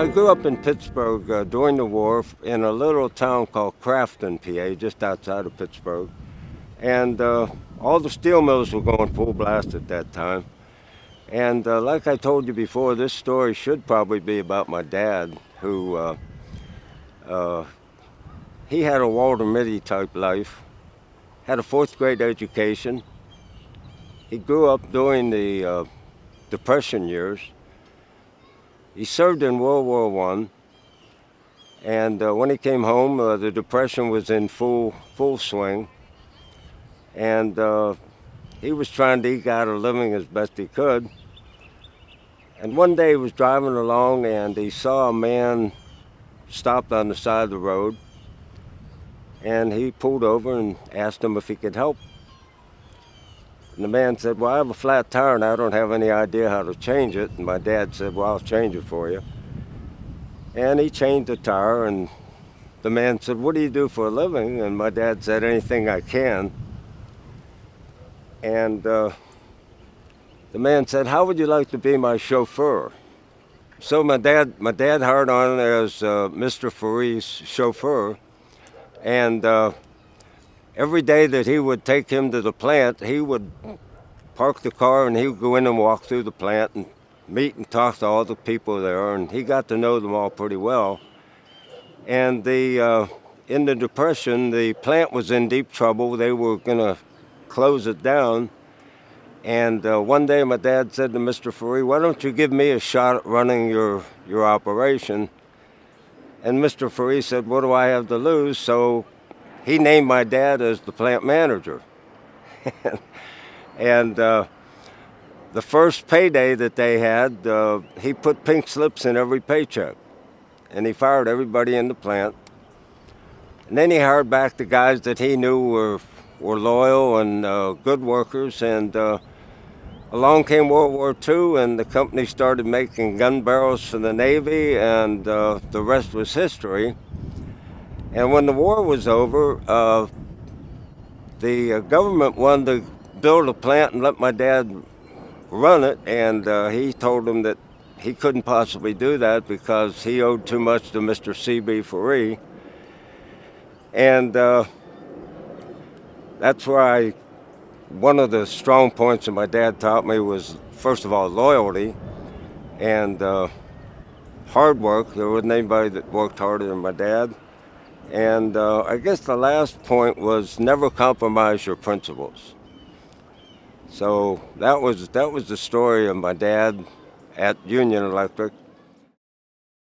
I grew up in Pittsburgh during the war in a little town called Crafton, PA, just outside of Pittsburgh. And all the steel mills were going full blast at that time. And like I told you before, this story should probably be about my dad, who he had a Walter Mitty type life, had a fourth grade education. He grew up during the Depression years. He served in World War I, and when he came home, the Depression was in full swing, and he was trying to eke out a living as best he could. And one day he was driving along, and he saw a man stopped on the side of the road, and he pulled over and asked him if he could help. And the man said, "Well, I have a flat tire and I don't have any idea how to change it." And my dad said, "Well, I'll change it for you." And he changed the tire, and the man said, "What do you do for a living?" And my dad said, "Anything I can." And the man said, "How would you like to be my chauffeur?" So my dad hired on as Mr. Faree's chauffeur, and every day that he would take him to the plant, he would park the car and he would go in and walk through the plant and meet and talk to all the people there, and he got to know them all pretty well. And in the Depression, the plant was in deep trouble. They were going to close it down. And one day my dad said to Mr. Faree, "Why don't you give me a shot at running your operation?" And Mr. Faree said, "What do I have to lose?" So he named my dad as the plant manager. And the first payday that they had, he put pink slips in every paycheck. And he fired everybody in the plant. And then he hired back the guys that he knew were loyal and good workers. And along came World War II, and the company started making gun barrels for the Navy, and the rest was history. And when the war was over, the government wanted to build a plant and let my dad run it, and he told them that he couldn't possibly do that because he owed too much to Mr. C.B. Faree. And that's where one of the strong points that my dad taught me was, first of all, loyalty and hard work. There wasn't anybody that worked harder than my dad. And I guess the last point was never compromise your principles. So that was the story of my dad at Union Electric.